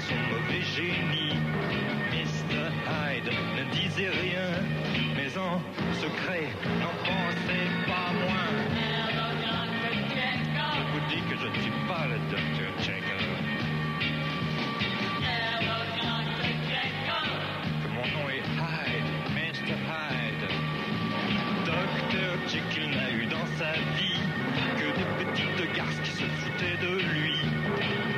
son mauvais génie. Mr. Hyde ne disait rien, mais en secret n'en pensait pas moins. Je vous dis que je ne suis pas le Dr. Jekyll. Que mon nom est Hyde, Mr. Hyde. Dr. Jekyll n'a eu dans sa vie que de petites garces qui se foutaient de lui.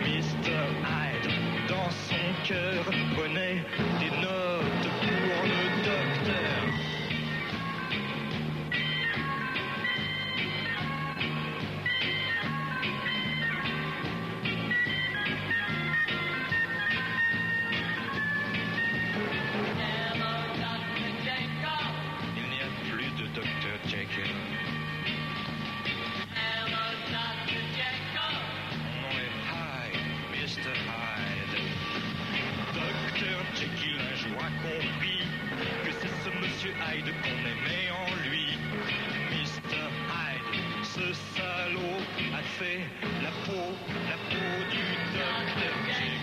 Mr. Hyde, dans son cœur, prenait des notes pour le docteur. Il n'y a plus de Dr. Jekyll. Mon nom est Hyde, Mr. Hyde. Dr. Jekyll un jour a compris que c'est ce monsieur Hyde qu'on aimait en lui. Mr. Hyde, ce salaud a fait la peau du Dr. Jekyll.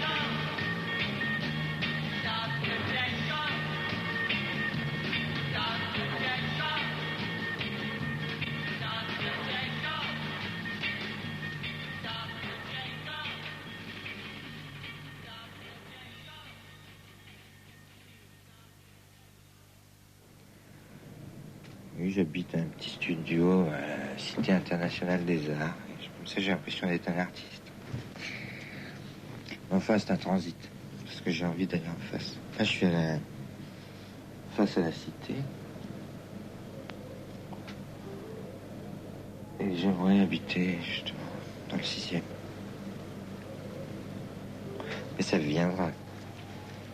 Oui, j'habite un petit studio à la Cité internationale des arts. Comme ça, j'ai l'impression d'être un artiste. Enfin, c'est un transit, parce que j'ai envie d'aller en face. Là, je suis face à la Cité. Et j'aimerais habiter, justement, dans le 6e. Mais ça viendra.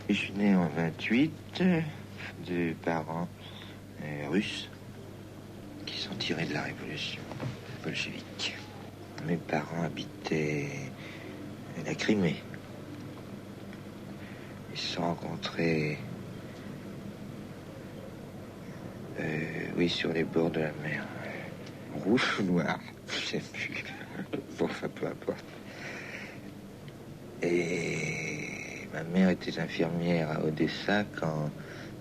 Et je suis né en 28, de parents russes, qui sont tirés de la révolution bolchevique. Mes parents habitaient la Crimée. Ils se sont rencontrés, sur les bords de la mer. Rouge ou noir, je sais plus. Bon, enfin, peu importe. Et ma mère était infirmière à Odessa quand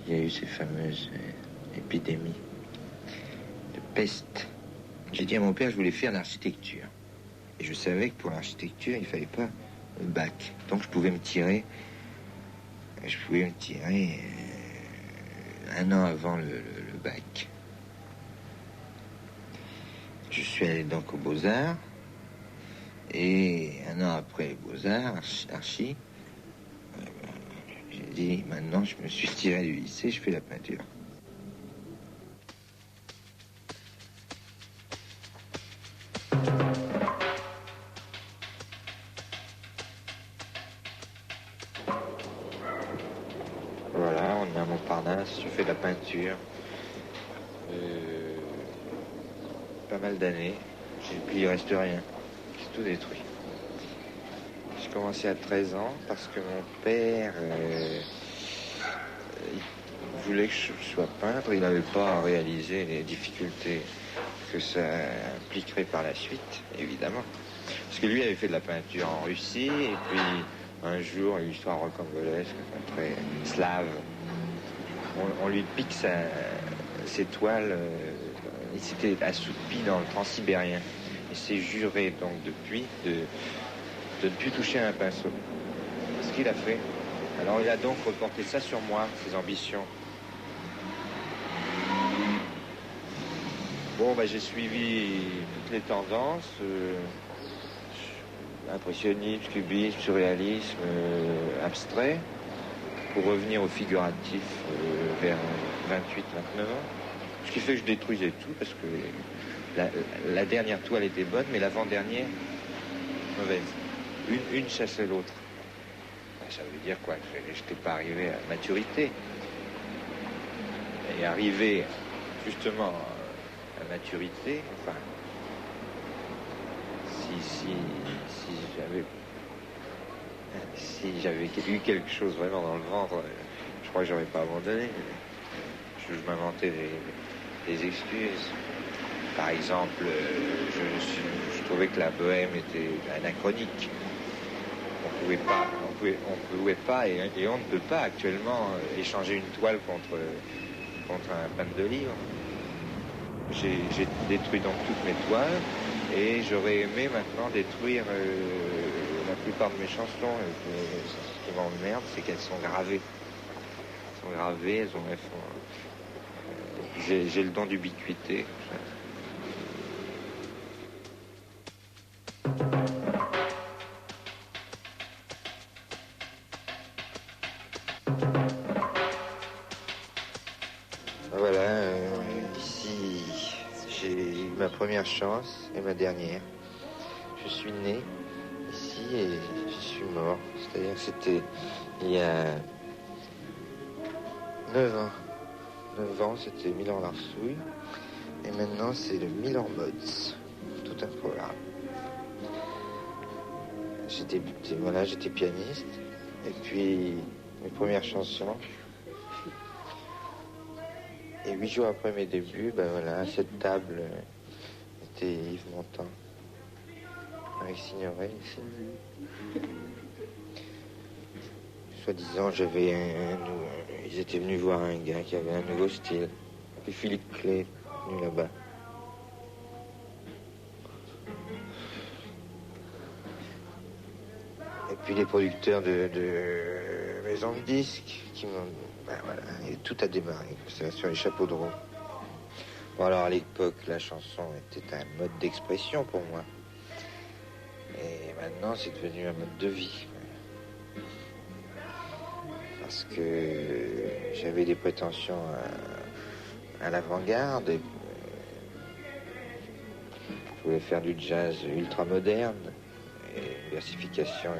il y a eu ces fameuses épidémies de peste. J'ai dit à mon père que je voulais faire l'architecture. Et je savais que pour l'architecture, il ne fallait pas le bac. Donc je pouvais me tirer un an avant le bac. Je suis allé donc aux Beaux-Arts. Et un an après les Beaux-Arts, archi, j'ai dit, maintenant je me suis tiré du lycée, je fais la peinture. Voilà, on est à Montparnasse, je fais de la peinture. Pas mal d'années, et puis il reste rien. C'est tout détruit. J'ai commencé à 13 ans parce que mon père il voulait que je sois peintre. Il n'avait pas réalisé les difficultés que ça impliquerait par la suite, évidemment. Parce que lui avait fait de la peinture en Russie, et puis un jour, une histoire rocambolesque, très slave, on lui pique ses toiles. Il s'était assoupi dans le transsibérien. Il s'est juré donc depuis de ne plus toucher à un pinceau. Ce qu'il a fait. Alors il a donc reporté ça sur moi, ses ambitions. Bon, j'ai suivi toutes les tendances. Impressionnisme, cubisme, surréalisme, abstrait. Pour revenir au figuratif vers 28-29 ans. Ce qui fait que je détruisais tout, parce que la dernière toile était bonne, mais l'avant-dernière, mauvaise. Une chassait l'autre. Ça veut dire quoi? Je n'étais pas arrivé à maturité. Et arrivé justement à maturité, enfin, si j'avais eu quelque chose vraiment dans le ventre, je crois que j'aurais pas abandonné. Je m'inventais des excuses. Par exemple, je trouvais que la bohème était anachronique. Bon, on pouvait pas et on ne peut pas actuellement échanger une toile contre un pain de livres. J'ai détruit donc toutes mes toiles et j'aurais aimé maintenant détruire la plupart de mes chansons. Ce qui m'emmerde, c'est qu'elles sont gravées. Elles sont gravées, j'ai le don d'ubiquité. Voilà, ici j'ai eu ma première chance et ma dernière. Je suis né ici et je suis mort. C'est-à-dire que c'était il y a 9 ans. 9 ans, c'était Milan-Larsouille. Et maintenant, c'est le Milan Mods. Tout un programme. J'étais pianiste. Et puis, mes premières chansons. Et 8 jours après mes débuts, à cette table était Yves Montand. Avec Signoret ici. Soi-disant, ils étaient venus voir un gars qui avait un nouveau style. Puis Philippe Clé, venu là-bas. Et puis les producteurs de maisons de disques qui m'ont... et tout a démarré. C'est sur les chapeaux de roue. Bon, alors à l'époque, la chanson était un mode d'expression pour moi. Et maintenant, c'est devenu un mode de vie. Parce que j'avais des prétentions à l'avant-garde. Et je voulais faire du jazz ultra moderne. Et une versification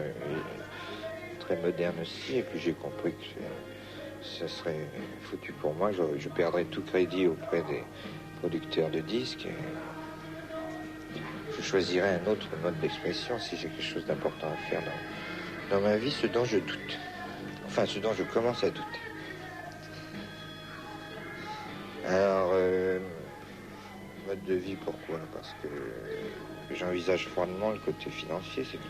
très moderne aussi. Et puis j'ai compris que ça serait foutu pour moi. Je perdrais tout crédit auprès des producteurs de disques. Je choisirais un autre mode d'expression si j'ai quelque chose d'important à faire dans ma vie, ce dont je doute. Enfin, ce dont je commence à douter. Alors, mode de vie, pourquoi? Parce que j'envisage froidement le côté financier, c'est tout.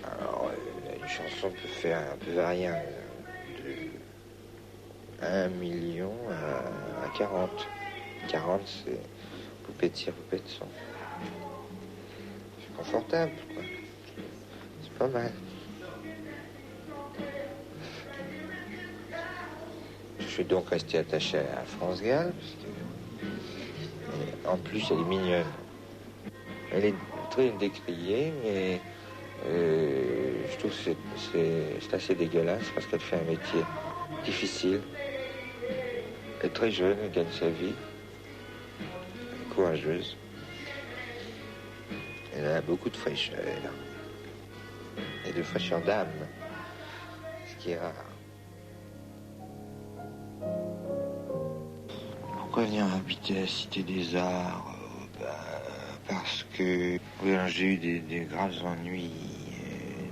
Alors, une chanson peut varier de 1 million à 40. 40, c'est poupée de cire, poupée de son. C'est confortable, quoi. C'est pas mal. Je suis donc resté attaché à France Gall, parce que, en plus elle est mignonne. Elle est très décriée, mais je trouve que c'est assez dégueulasse parce qu'elle fait un métier difficile. Elle est très jeune, elle gagne sa vie, elle est courageuse. Elle a beaucoup de fraîcheur et de fraîcheur d'âme, ce qui est rare. Pourquoi venir habiter à la Cité des Arts? Parce que j'ai eu des graves ennuis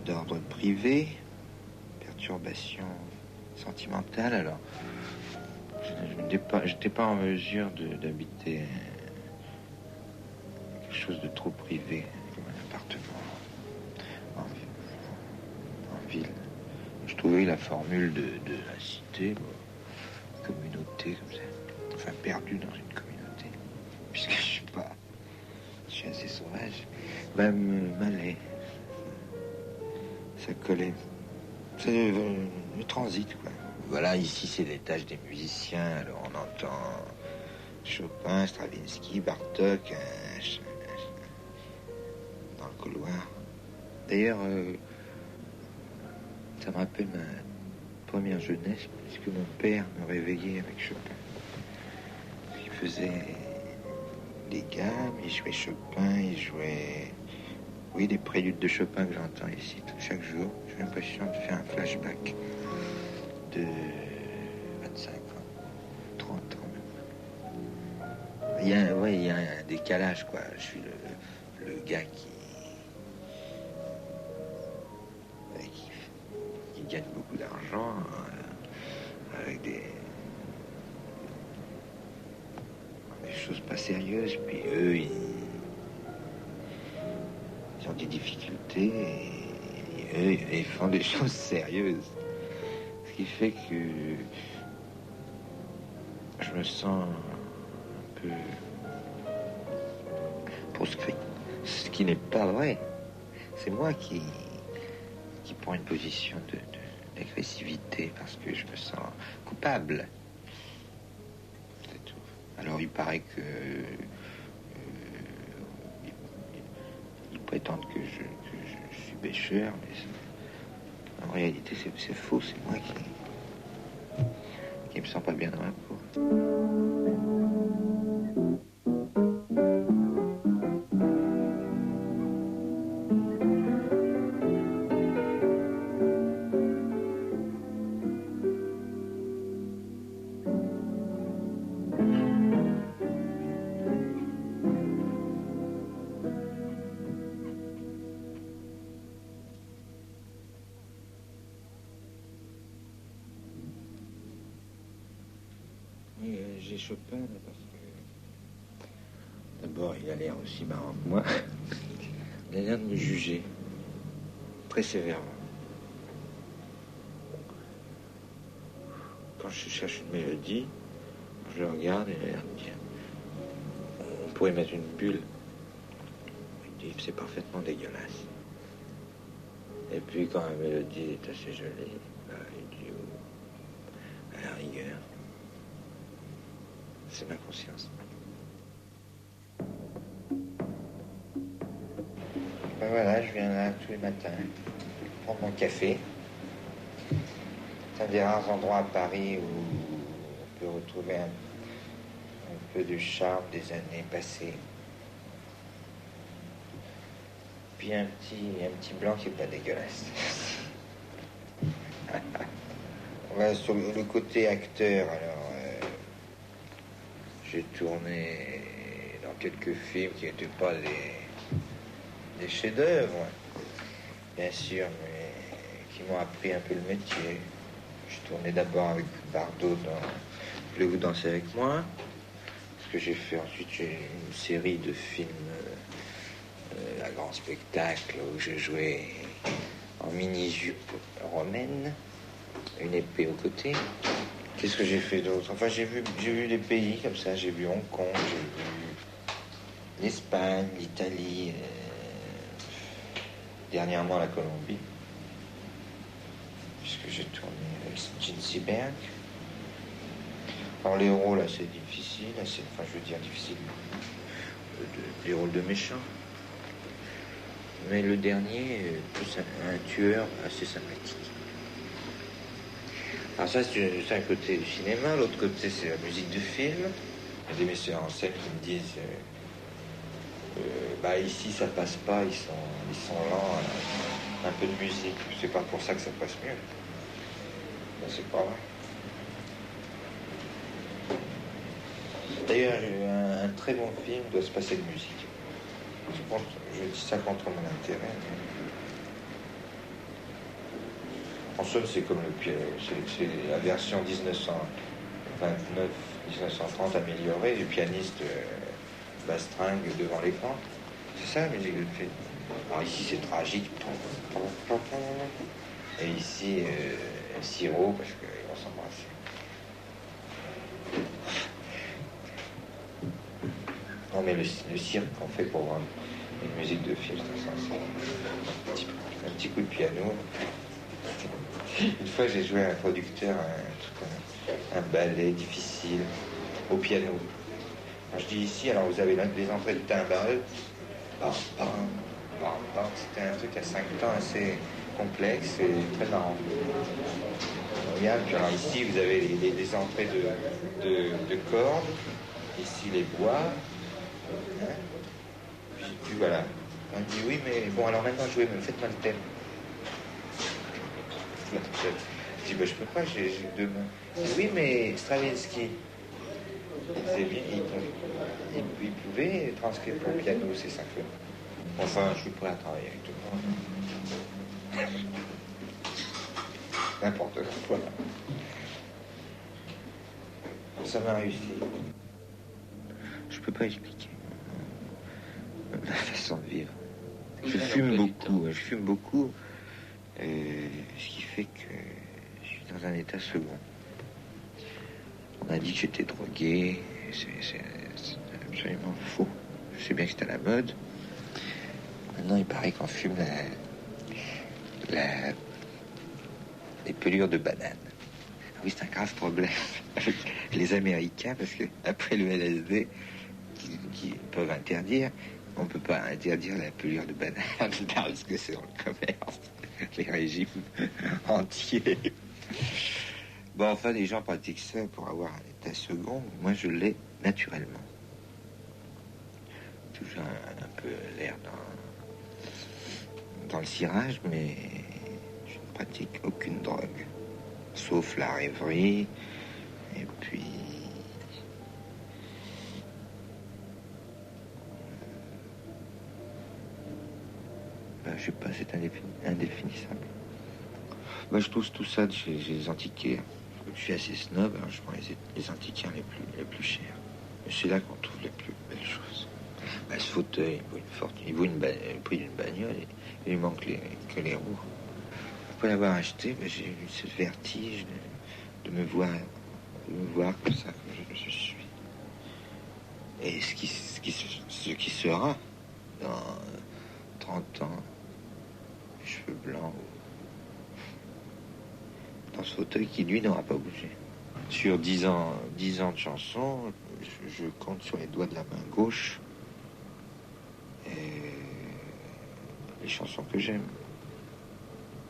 d'ordre privé, perturbations sentimentales. Alors, je n'étais pas en mesure d'habiter quelque chose de trop privé, comme un appartement en ville. Je trouvais la formule de la cité, communauté comme ça. Enfin, perdu dans une communauté, puisque je suis assez sauvage, m'allait. Ça collait. C'est le transit, quoi. Voilà, ici, c'est l'étage des musiciens, alors on entend Chopin, Stravinsky, Bartók, dans le couloir. D'ailleurs, ça me rappelle ma première jeunesse, puisque mon père me réveillait avec Chopin. Il faisait des gammes, il jouait Chopin, il jouait... Oui, des préludes de Chopin que j'entends ici chaque jour. J'ai l'impression de faire un flashback de 25 ans, 30 ans même. Il y a un décalage, quoi. Je suis le gars qui gagne beaucoup d'argent avec des choses pas sérieuses, puis eux, ils ont des difficultés et ils font des choses sérieuses. Ce qui fait que je me sens un peu proscrit. Ce qui n'est pas vrai. C'est moi qui prends une position d'agressivité parce que je me sens coupable. C'est tout. Alors il paraît que ils prétendent que je suis pêcheur, mais en réalité c'est faux. C'est moi qui me sens pas bien dans ma peau. J'ai Chopin là, parce que d'abord il a l'air aussi marrant que moi. Il a l'air de me juger très sévèrement. Quand je cherche une mélodie, je le regarde et il a l'air de dire on pourrait mettre une bulle. Il dit c'est parfaitement dégueulasse. Et puis quand la mélodie est assez jolie, il dit à la rigueur. C'est ma conscience. Ben voilà, je viens là tous les matins prendre mon café. C'est un des rares endroits à Paris où on peut retrouver un peu du charme des années passées. Puis un petit blanc qui n'est pas dégueulasse. On va sur le côté acteur, alors. J'ai tourné dans quelques films qui n'étaient pas des chefs-d'œuvre, bien sûr, mais qui m'ont appris un peu le métier. J'ai tourné d'abord avec Bardot dans Voulez-vous danser avec moi? Ce que j'ai fait ensuite, j'ai une série de films à grand spectacle où je jouais en mini-jupe romaine, une épée au côté. Qu'est-ce que j'ai fait d'autre? Enfin, j'ai vu des pays comme ça. J'ai vu Hong Kong, j'ai vu l'Espagne, l'Italie, dernièrement la Colombie, puisque j'ai tourné avec Gene Seberg. Alors les rôles assez difficiles, difficiles, des rôles de méchants. Mais le dernier, plus un tueur assez sympathique. Alors ça, c'est un côté du cinéma, l'autre côté, c'est la musique de film. Il y a des messieurs en scène qui me disent ici, ça passe pas, ils sont lents, un peu de musique. C'est pas pour ça que ça passe mieux. Ben, c'est pas vrai. D'ailleurs, un très bon film doit se passer de musique. Je dis ça contre mon intérêt. Mais... En somme, c'est comme c'est la version 1929-1930 améliorée du pianiste bastringue devant l'écran. C'est ça la musique de film. Alors ici, c'est tragique. Et ici, sirop, parce qu'ils vont s'embrasser. Non, mais le cirque qu'on fait pour voir une musique de film, c'est un petit coup de piano. Une fois, j'ai joué à un producteur un ballet difficile au piano. Alors, je dis ici, alors vous avez les entrées de timbales. C'était un truc à 5 temps assez complexe et très marrant. Puis alors ici, vous avez les entrées de cordes. Ici, les bois. Hein? Puis voilà. On me dit oui, mais bon, alors maintenant jouez, mais faites-moi le thème. Je dis, je peux pas, j'ai deux mains. Je dis, oui, mais Stravinsky, il pouvait transcrire pour le piano ses symphonies. Enfin, je suis prêt à travailler avec tout le monde. N'importe quoi. Ça m'a réussi. Je peux pas expliquer ma façon de vivre. Je fume beaucoup, ce qui fait que je suis dans un état second. On a dit que j'étais drogué, c'est absolument faux. Je sais bien que c'était à la mode. Maintenant, il paraît qu'on fume les pelures de banane. Oui, c'est un grave problème avec les Américains, parce que après le LSD, qui peuvent interdire, on ne peut pas interdire la pelure de banane, parce que c'est dans le commerce, les régimes entiers. Bon, enfin, les gens pratiquent ça pour avoir un état second. Moi, je l'ai naturellement. Toujours un peu l'air dans le cirage, mais je ne pratique aucune drogue. Sauf la rêverie, et puis... je sais pas, c'est indéfinissable. Je trouve tout ça chez les antiquaires. Je suis assez snob, alors je prends les antiquaires les plus chers. C'est là qu'on trouve les plus belles choses. Ce fauteuil, il vaut une fortune. Il vaut le prix d'une bagnole, et il lui manque que les roues. Après l'avoir acheté, j'ai eu ce vertige de me voir comme ça, comme je suis. Et ce qui sera dans 30 ans, cheveux blancs, dans ce fauteuil qui, lui, n'aura pas bougé. Sur 10 ans de chansons, je compte sur les doigts de la main gauche les chansons que j'aime.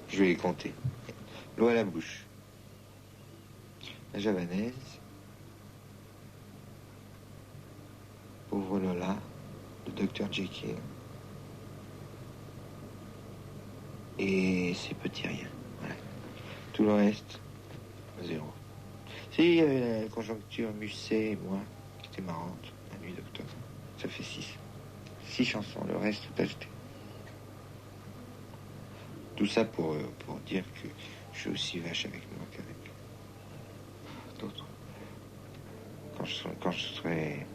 Je vais les compter. L'eau à la bouche. La javanaise. Pauvre Lola, de Dr. Jekyll. Et ces petits riens. Voilà. Tout le reste, 0. Si, il y avait la conjoncture Musset et moi, qui était marrante, la nuit d'octobre. Ça fait 6. 6 chansons, le reste tout acheté. Tout ça pour dire que je suis aussi vache avec moi qu'avec d'autres. Quand je serai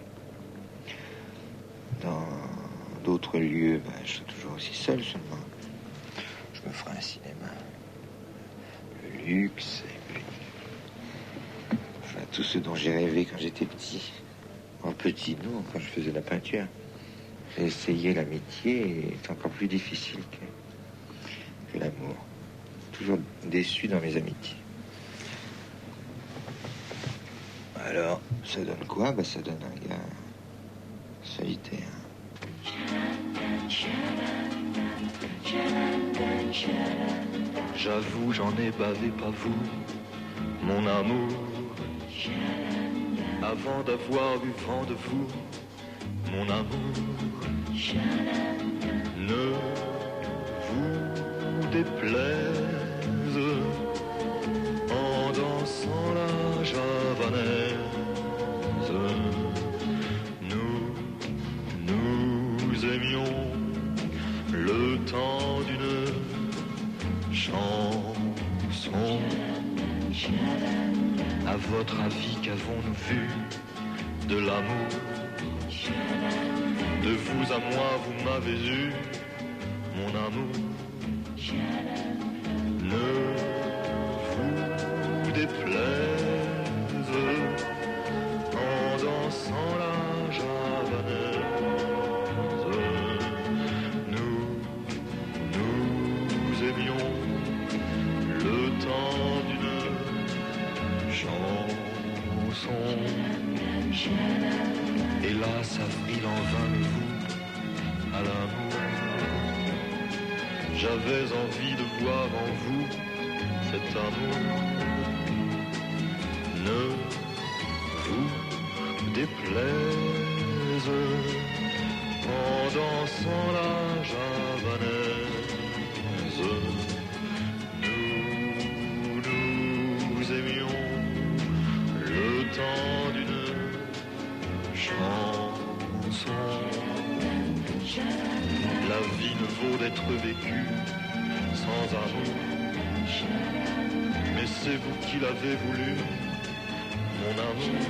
dans d'autres lieux, je serai toujours aussi seul seulement. Je me ferai un cinéma. Le luxe, et puis... Enfin, tout ce dont j'ai rêvé quand j'étais petit. En petit, non, quand je faisais de la peinture. J'ai essayé l'amitié et c'est encore plus difficile que l'amour. Toujours déçu dans mes amitiés. Alors, ça donne quoi? Ça donne un gars solitaire. J'avoue, j'en ai bavé, pas vous, mon amour. Avant d'avoir eu vent de vous, mon amour. Ne vous déplaise en dansant la javanaise. Nous aimions le temps d'une chanson. À votre avis, qu'avons-nous vu de l'amour? De vous à moi, vous m'avez eu, mon amour. Ne vous déplaise en dansant la javanaise. Nous aimions le temps d'une chanson. Hélas, avril en vain, mais vous, à l'amour, j'avais envie de voir en vous cet amour. Ne vous déplaise en dansant la javanaise. Nous aimions le temps d'une chanson. La vie ne vaut d'être vécue sans amour. Mais c'est vous qui l'avez voulu, mon amour.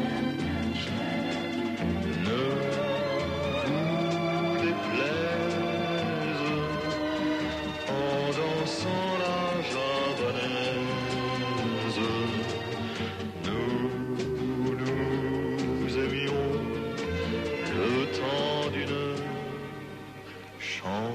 Ne vous déplaise chanson.